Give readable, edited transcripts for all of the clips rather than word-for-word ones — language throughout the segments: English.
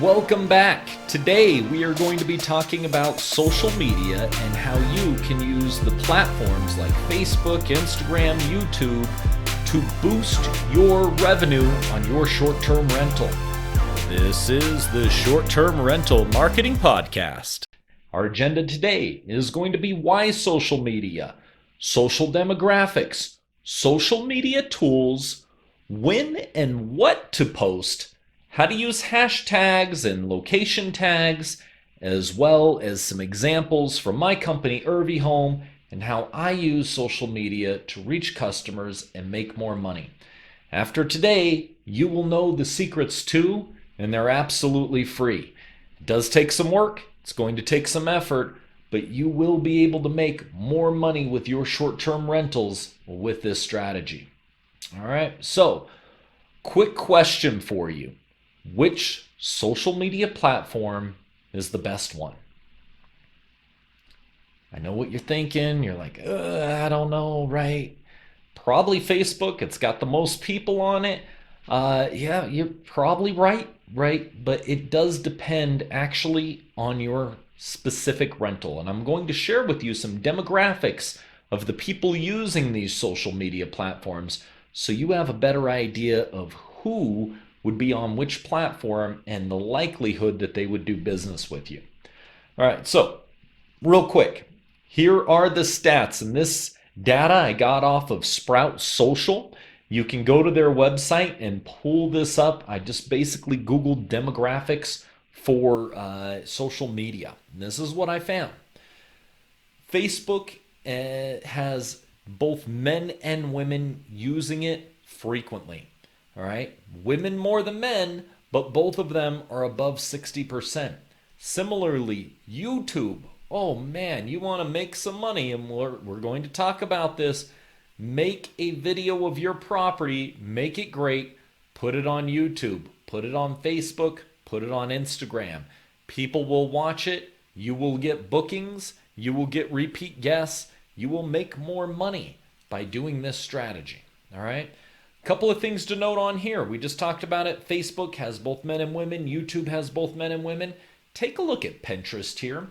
Welcome back. Today we are going to be talking about social media and how you can use the platforms like Facebook, Instagram, YouTube to boost your revenue on your short-term rental. This is the Short-Term Rental Marketing Podcast. Our agenda today is going to be why social media, social demographics, social media tools, when and what to post, how to use hashtags and location tags, as well as some examples from my company, Irvie Home, and how I use social media to reach customers and make more money. After today, you will know the secrets too, and they're absolutely free. It does take some work, it's going to take some effort, but you will be able to make more money with your short-term rentals with this strategy. All right, so quick question for you. Which social media platform is the best one? I know what you're thinking. You're like, I don't know, right? Probably Facebook. It's got the most people on it. Yeah, you're probably right? But it does depend actually on your specific rental. And I'm going to share with you some demographics of the people using these social media platforms so you have a better idea of who would be on which platform and the likelihood that they would do business with you. All right, so real quick, here are the stats, and this data I got off of Sprout Social. You can go to their website and pull this up. I just basically Googled demographics for social media. And this is what I found. Facebook has both men and women using it frequently. All right, women more than men, but both of them are above 60%. Similarly, YouTube. Oh man, you want to make some money, and we're going to talk about this. Make a video of your property, make it great, put it on YouTube, put it on Facebook, put it on Instagram. People will watch it, you will get bookings, you will get repeat guests, you will make more money by doing this strategy. All right? Couple of things to note on here. We just talked about it. Facebook has both men and women. YouTube has both men and women. Take a look at Pinterest here.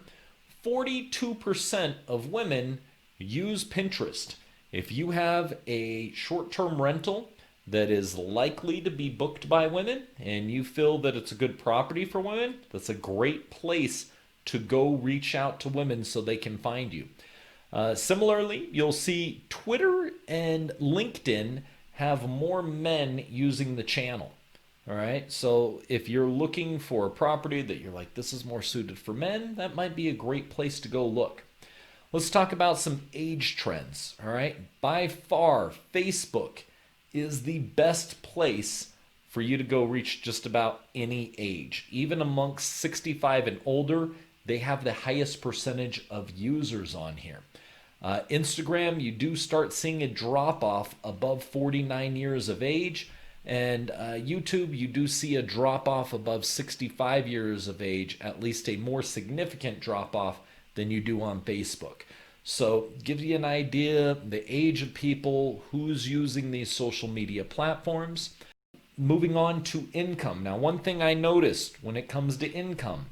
42% of women use Pinterest. If you have a short-term rental that is likely to be booked by women and you feel that it's a good property for women, that's a great place to go reach out to women so they can find you. Similarly, you'll see Twitter and LinkedIn have more men using the channel. All right, so if you're looking for a property that you're like, this is more suited for men, that might be a great place to go look. Let's talk about some age trends. All right, by far, Facebook is the best place for you to go reach just about any age. Even amongst 65 and older, they have the highest percentage of users on here. Instagram, you do start seeing a drop off above 49 years of age. And YouTube, you do see a drop off above 65 years of age, at least a more significant drop off than you do on Facebook. So gives you an idea the age of people, who's using these social media platforms. Moving on to income. Now, one thing I noticed when it comes to income,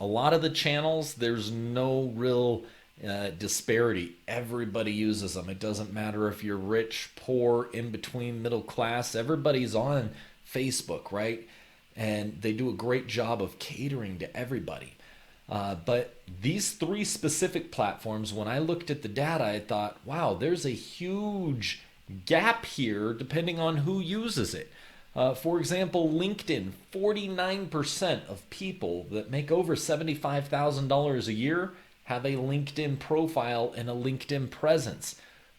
a lot of the channels, there's no real disparity. Everybody uses them. It doesn't matter if you're rich, poor, in between, middle class. Everybody's on Facebook, right? And they do a great job of catering to everybody. But these three specific platforms, when I looked at the data, I thought, wow, there's a huge gap here depending on who uses it. For example, LinkedIn, 49% of people that make over $75,000 a year have a LinkedIn profile and a LinkedIn presence.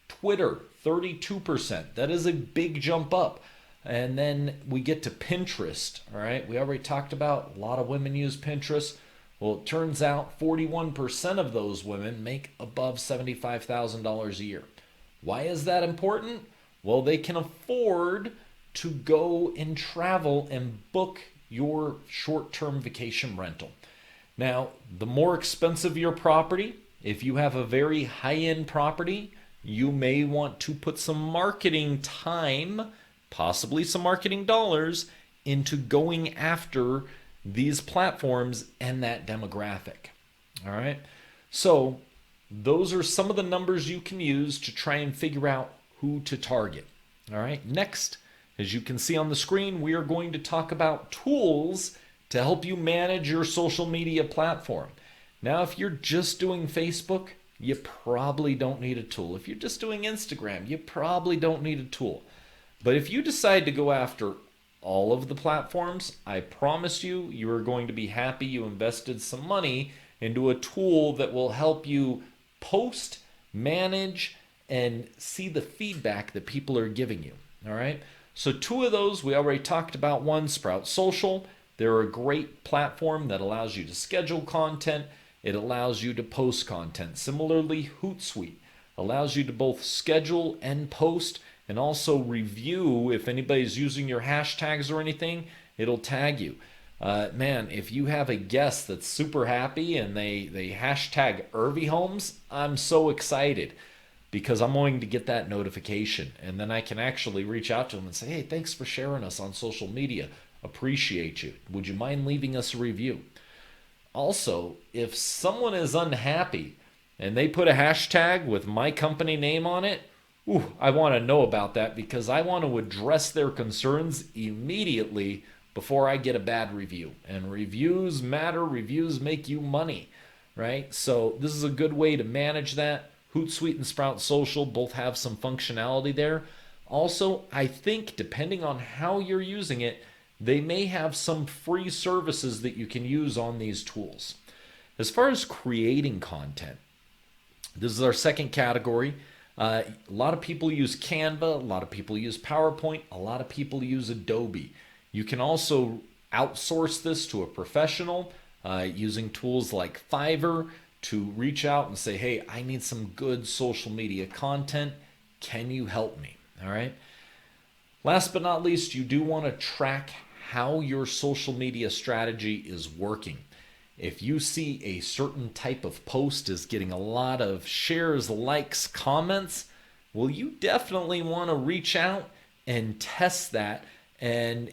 Twitter, 32%. That is a big jump up. And then we get to Pinterest, all right? We already talked about a lot of women use Pinterest. Well, it turns out 41% of those women make above $75,000 a year. Why is that important? Well, they can afford to go and travel and book your short-term vacation rental. Now, the more expensive your property, if you have a very high-end property, you may want to put some marketing time, possibly some marketing dollars, into going after these platforms and that demographic. All right. So those are some of the numbers you can use to try and figure out who to target. All right. Next, as you can see on the screen, we are going to talk about tools to help you manage your social media platform. Now, if you're just doing Facebook, you probably don't need a tool. If you're just doing Instagram, you probably don't need a tool. But if you decide to go after all of the platforms, I promise you, you are going to be happy you invested some money into a tool that will help you post, manage, and see the feedback that people are giving you. All right. So two of those, we already talked about. One, Sprout Social. They're a great platform that allows you to schedule content. It allows you to post content. Similarly, Hootsuite allows you to both schedule and post, and also review. If anybody's using your hashtags or anything, it'll tag you. Man, if you have a guest that's super happy and they hashtag Irvie Homes, I'm so excited because I'm going to get that notification. And then I can actually reach out to them and say, hey, thanks for sharing us on social media. Appreciate you. Would you mind leaving us a review? Also, if someone is unhappy and they put a hashtag with my company name on it, I want to know about that because I want to address their concerns immediately before I get a bad review. And reviews matter. Reviews make you money, right? So this is a good way to manage that. Hootsuite and Sprout Social both have some functionality there. Also, I think depending on how you're using it, they may have some free services that you can use on these tools. As far as creating content, this is our second category. A lot of people use Canva, a lot of people use PowerPoint, a lot of people use Adobe. You can also outsource this to a professional using tools like Fiverr to reach out and say, hey, I need some good social media content. Can you help me? All right. Last but not least, you do want to track how your social media strategy is working. If you see a certain type of post is getting a lot of shares, likes, comments, well, you definitely want to reach out and test that and,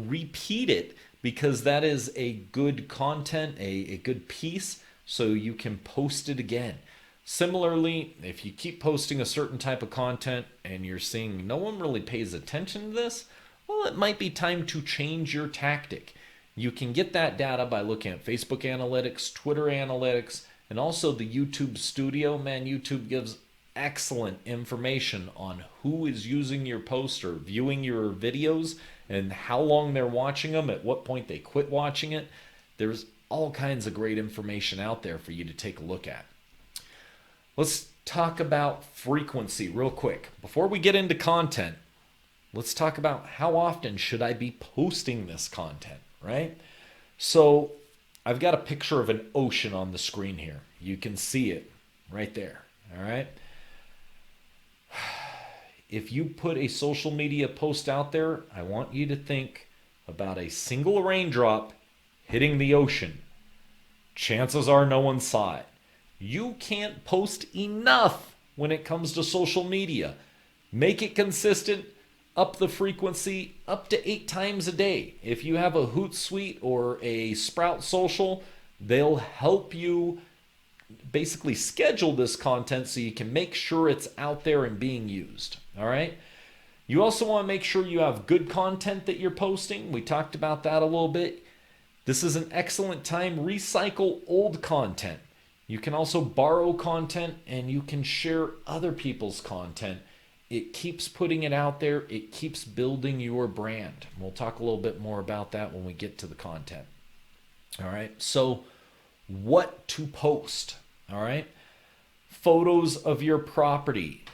repeat it because that is a good content, a good piece, so you can post it again. Similarly, if you keep posting a certain type of content and you're seeing no one really pays attention to this, well, it might be time to change your tactic. You can get that data by looking at Facebook analytics, Twitter analytics, and also the YouTube Studio. Man, YouTube gives excellent information on who is using your post or viewing your videos and how long they're watching them, at what point they quit watching it. There's all kinds of great information out there for you to take a look at. Let's talk about frequency real quick. Before we get into content, let's talk about how often should I be posting this content, right? So I've got a picture of an ocean on the screen here. You can see it right there, all right? If you put a social media post out there, I want you to think about a single raindrop hitting the ocean. Chances are no one saw it. You can't post enough when it comes to social media. Make it consistent. Up the frequency up to 8 times a day. If you have a Hootsuite or a Sprout Social, they'll help you basically schedule this content so you can make sure it's out there and being used. All right. You also want to make sure you have good content that you're posting. We talked about that a little bit. This is an excellent time. Recycle old content. You can also borrow content and you can share other people's content. It keeps putting it out there. It keeps building your brand. We'll talk a little bit more about that when we get to the content. All right. So what to post? All right. Photos of your property.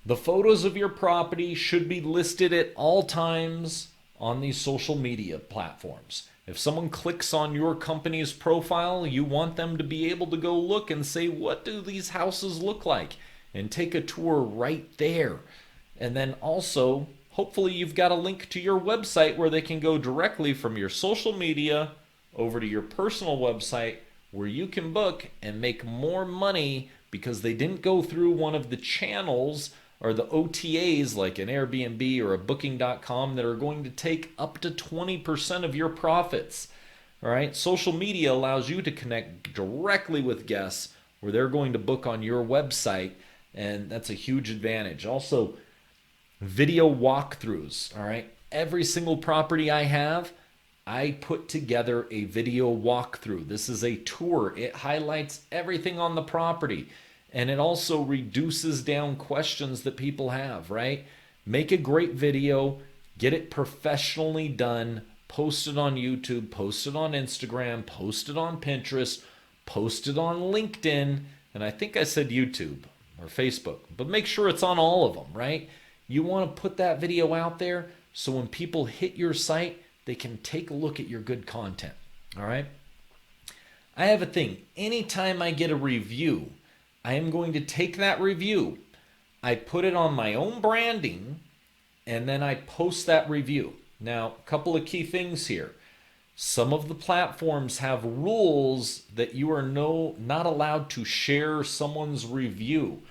The photos of your property should be listed at all times on these social media platforms. If someone clicks on your company's profile, you want them to be able to go look and say, what do these houses look like? And take a tour right there. And then also, hopefully you've got a link to your website where they can go directly from your social media over to your personal website where you can book and make more money because they didn't go through one of the channels or the OTAs like an Airbnb or a booking.com that are going to take up to 20% of your profits. All right. Social media allows you to connect directly with guests where they're going to book on your website. And that's a huge advantage. Also, video walkthroughs. All right. Every single property I have, I put together a video walkthrough. This is a tour. It highlights everything on the property, and it also reduces down questions that people have, right? Make a great video, get it professionally done, post it on YouTube, post it on Instagram, post it on Pinterest, post it on LinkedIn, and I think I said YouTube or Facebook, but make sure it's on all of them, right? You want to put that video out there so when people hit your site, they can take a look at your good content. All right. I have a thing. Anytime I get a review, I am going to take that review, I put it on my own branding, and then I post that review. Now, a couple of key things here. Some of the platforms have rules that you are not allowed to share someone's review.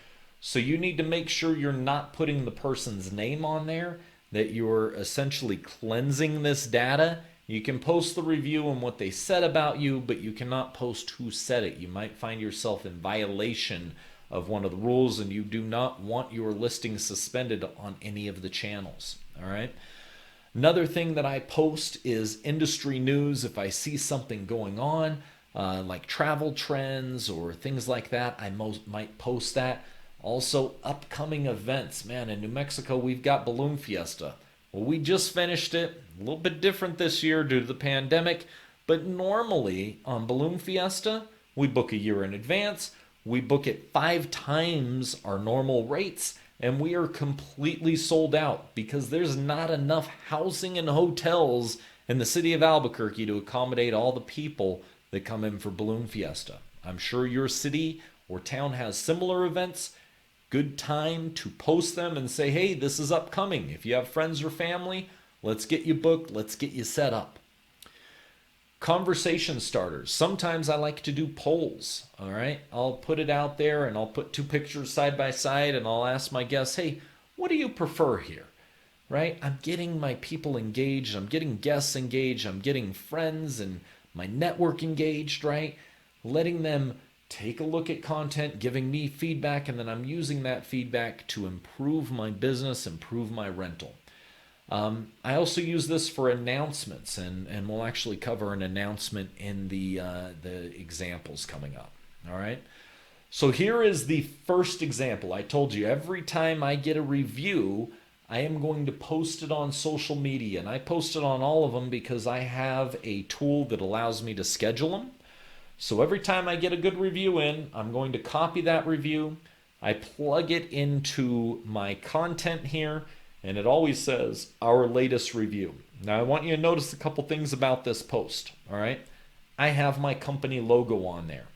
So you need to make sure you're not putting the person's name on there, that you're essentially cleansing this data. You can post the review and what they said about you, but you cannot post who said it. You might find yourself in violation of one of the rules, and you do not want your listing suspended on any of the channels. All right. Another thing that I post is industry news. If I see something going on, like travel trends or things like that, I might post that. Also, upcoming events. Man, in New Mexico, we've got Balloon Fiesta. Well, we just finished it. A little bit different this year due to the pandemic. But normally on Balloon Fiesta, we book a year in advance. We book it 5 times our normal rates. And we are completely sold out because there's not enough housing and hotels in the city of Albuquerque to accommodate all the people that come in for Balloon Fiesta. I'm sure your city or town has similar events. Good time to post them and say, hey, this is upcoming. If you have friends or family, let's get you booked. Let's get you set up. Conversation starters. Sometimes I like to do polls. All right. I'll put it out there and I'll put 2 pictures side by side and I'll ask my guests, hey, what do you prefer here? Right? I'm getting my people engaged. I'm getting guests engaged. I'm getting friends and my network engaged, right? Letting them take a look at content, giving me feedback, and then I'm using that feedback to improve my business, improve my rental. I also use this for announcements, and we'll actually cover an announcement in the examples coming up. All right. So here is the first example. I told you every time I get a review, I am going to post it on social media, and I post it on all of them because I have a tool that allows me to schedule them. So every time I get a good review in, I'm going to copy that review. I plug it into my content here, and it always says our latest review. Now I want you to notice a couple things about this post. All right. I have my company logo on there.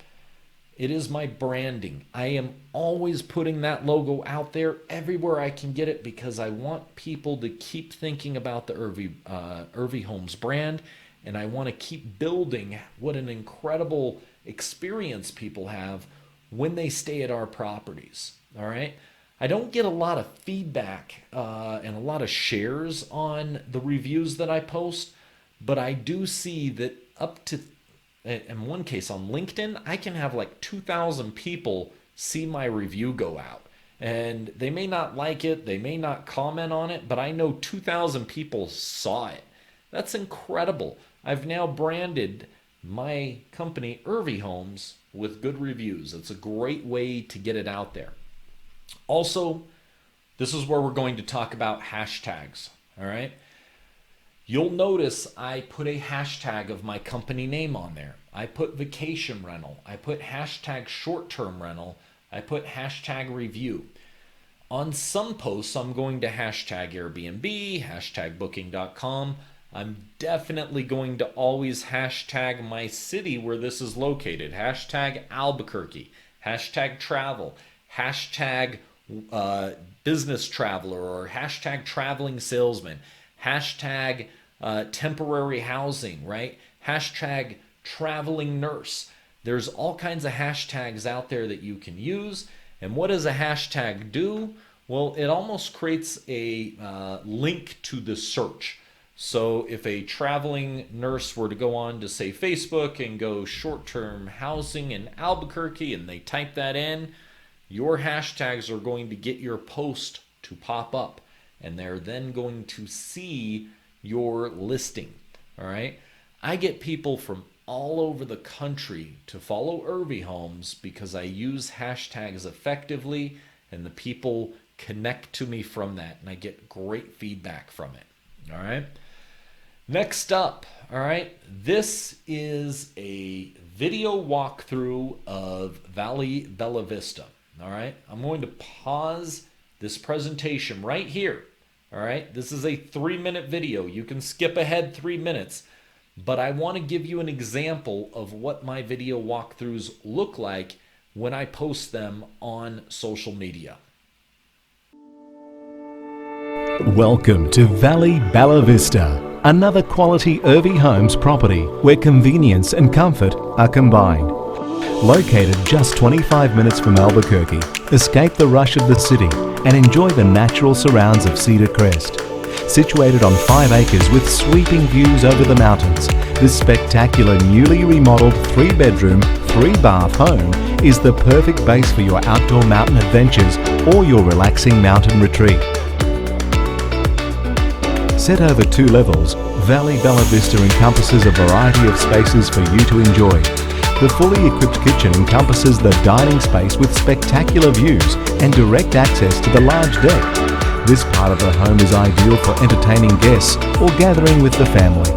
It is my branding. I am always putting that logo out there everywhere I can get it because I want people to keep thinking about the Irvie Homes brand, and I want to keep building what an incredible experience people have when they stay at our properties. All right. I don't get a lot of feedback and a lot of shares on the reviews that I post, but I do see that up to, in one case on LinkedIn, I can have like 2,000 people see my review go out. And they may not like it, they may not comment on it, but I know 2,000 people saw it. That's incredible. I've now branded my company, Irvie Homes, with good reviews. It's a great way to get it out there. Also, this is where we're going to talk about hashtags. All right. You'll notice I put a hashtag of my company name on there. I put vacation rental. I put hashtag short-term rental. I put hashtag review. On some posts, I'm going to hashtag Airbnb, hashtag booking.com. I'm definitely going to always hashtag my city where this is located. Hashtag Albuquerque, hashtag travel, hashtag business traveler, or hashtag traveling salesman, hashtag temporary housing, right? Hashtag traveling nurse. There's all kinds of hashtags out there that you can use. And what does a hashtag do? Well, it almost creates a link to the search. So if a traveling nurse were to go on to say Facebook and go short-term housing in Albuquerque and they type that in, your hashtags are going to get your post to pop up and they're then going to see your listing. All right. I get people from all over the country to follow Irvie Homes because I use hashtags effectively and the people connect to me from that and I get great feedback from it. All right. Next up, all right, this is a video walkthrough of Valley Bella Vista. All right, I'm going to pause this presentation right here. All right, this is a 3-minute video. You can skip ahead 3 minutes, but I want to give you an example of what my video walkthroughs look like when I post them on social media. Welcome to Valley Bella Vista, another quality Irvie Homes property where convenience and comfort are combined. Located just 25 minutes from Albuquerque, escape the rush of the city and enjoy the natural surrounds of Cedar Crest. Situated on 5 acres with sweeping views over the mountains, this spectacular newly remodeled 3-bedroom, 3-bath home is the perfect base for your outdoor mountain adventures or your relaxing mountain retreat. Set over 2 levels, Valley Bella Vista encompasses a variety of spaces for you to enjoy. The fully equipped kitchen encompasses the dining space with spectacular views and direct access to the large deck. This part of the home is ideal for entertaining guests or gathering with the family.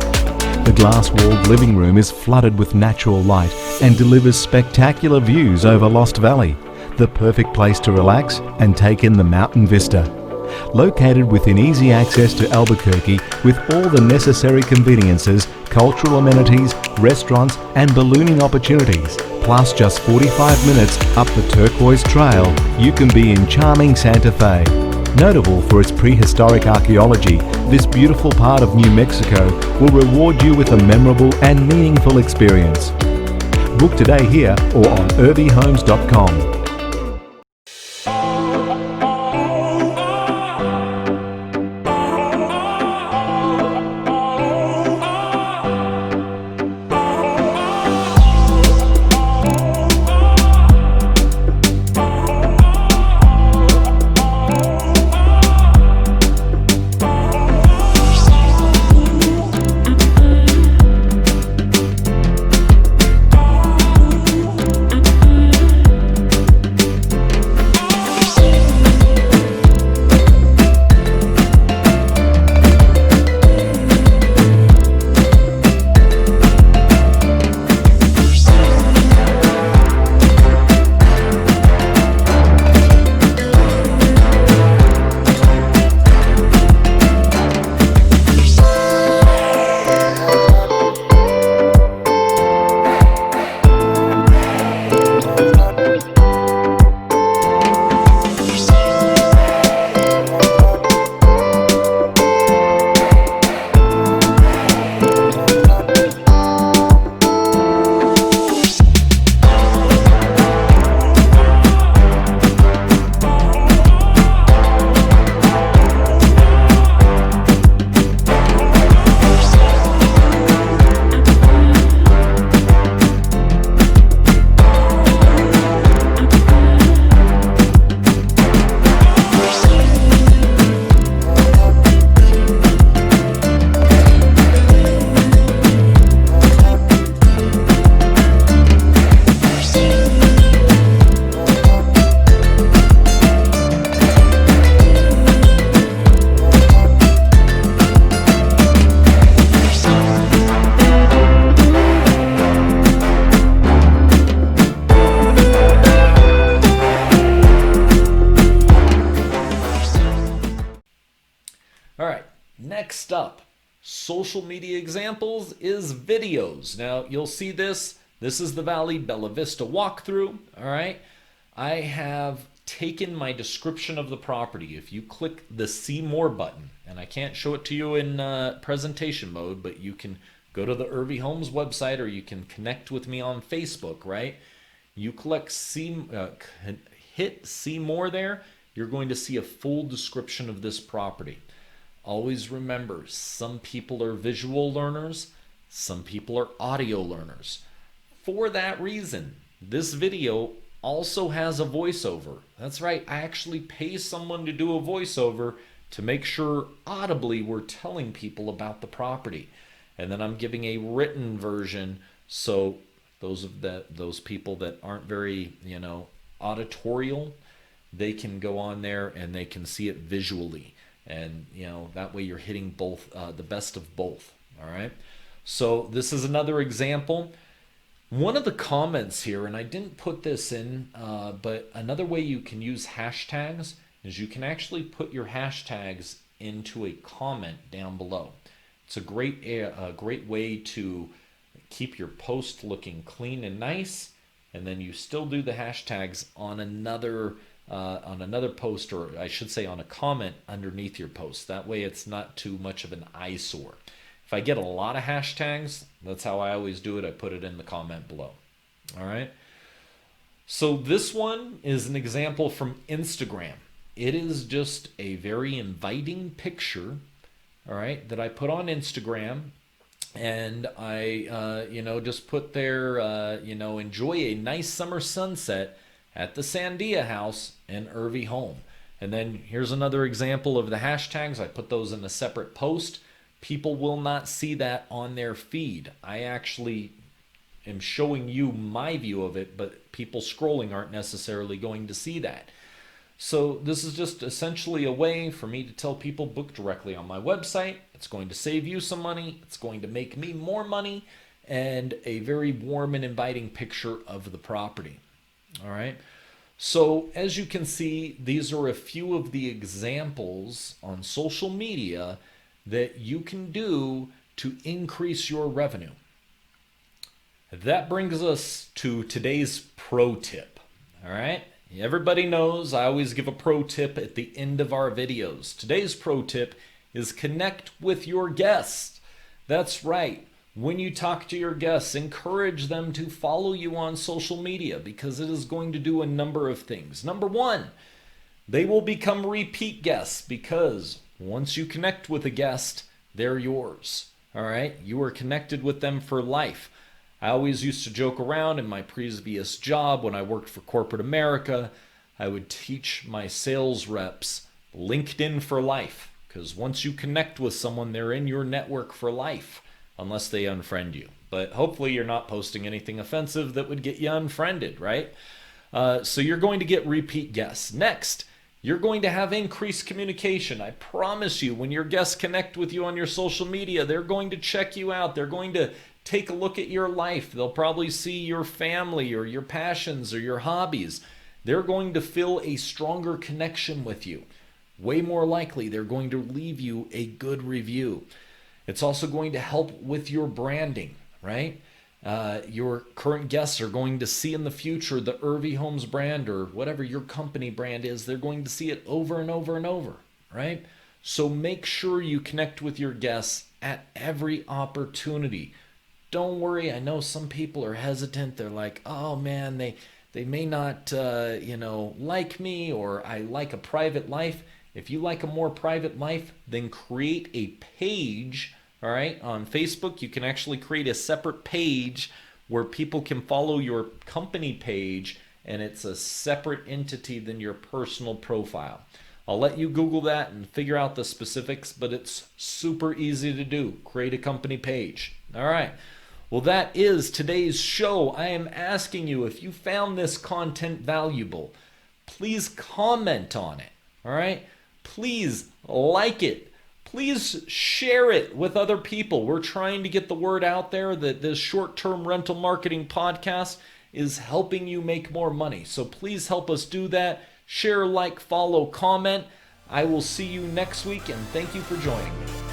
The glass-walled living room is flooded with natural light and delivers spectacular views over Lost Valley, the perfect place to relax and take in the mountain vista. Located within easy access to Albuquerque with all the necessary conveniences, cultural amenities, restaurants and ballooning opportunities, plus just 45 minutes up the Turquoise Trail, you can be in charming Santa Fe. Notable for its prehistoric archaeology, this beautiful part of New Mexico will reward you with a memorable and meaningful experience. Book today here or on irviehomes.com. Next up, social media examples is videos. Now you'll see this. This is the Valley Bella Vista walkthrough. All right. I have taken my description of the property. If you click the See More button, and I can't show it to you in presentation mode, but you can go to the Irvie Homes website or you can connect with me on Facebook, right? You hit See More there. You're going to see a full description of this property. Always remember, some people are visual learners, some people are audio learners. For that reason, this video also has a voiceover. That's right, I actually pay someone to do a voiceover to make sure audibly we're telling people about the property. And then I'm giving a written version so those people that aren't very, auditorial, they can go on there and they can see it visually. And that way you're hitting both, the best of both. All right. So this is another example. One of the comments here, and I didn't put this in, but another way you can use hashtags is you can actually put your hashtags into a comment down below. It's a great way to keep your post looking clean and nice, and then you still do the hashtags on another post, or I should say on a comment underneath your post. That way it's not too much of an eyesore. If I get a lot of hashtags, that's how I always do it. I put it in the comment below. All right. So this one is an example from Instagram. It is just a very inviting picture, all right, that I put on Instagram. And I, just put there, enjoy a nice summer sunset at the Sandia house in Irvie home. And then here's another example of the hashtags. I put those in a separate post. People will not see that on their feed. I actually am showing you my view of it, but people scrolling aren't necessarily going to see that. So this is just essentially a way for me to tell people book directly on my website. It's going to save you some money. It's going to make me more money, and a very warm and inviting picture of the property. All right. So as you can see, these are a few of the examples on social media that you can do to increase your revenue. That brings us to today's pro tip. All right. Everybody knows I always give a pro tip at the end of our videos. Today's pro tip is connect with your guests. That's right. When you talk to your guests, encourage them to follow you on social media, because it is going to do a number of things. Number one, they will become repeat guests, because once you connect with a guest, they're yours. All right? You are connected with them for life. I always used to joke around in my previous job when I worked for corporate America. I would teach my sales reps LinkedIn for life, because once you connect with someone, they're in your network for life, unless they unfriend you. But hopefully you're not posting anything offensive that would get you unfriended, right? So you're going to get repeat guests. Next, you're going to have increased communication. I promise you, when your guests connect with you on your social media, they're going to check you out. They're going to take a look at your life. They'll probably see your family or your passions or your hobbies. They're going to feel a stronger connection with you. Way more likely, they're going to leave you a good review. It's also going to help with your branding, right? Your current guests are going to see in the future the Irvie Homes brand, or whatever your company brand is. They're going to see it over and over and over, right? So make sure you connect with your guests at every opportunity. Don't worry. I know some people are hesitant. They're like, oh man, they may not, like me, or I like a private life. If you like a more private life, then create a page. All right, on Facebook, you can actually create a separate page where people can follow your company page, and it's a separate entity than your personal profile. I'll let you Google that and figure out the specifics, but it's super easy to do. Create a company page. All right. Well, that is today's show. I am asking you, if you found this content valuable, please comment on it. All right. Please like it. Please share it with other people. We're trying to get the word out there that this short-term rental marketing podcast is helping you make more money. So please help us do that. Share, like, follow, comment. I will see you next week, and thank you for joining me.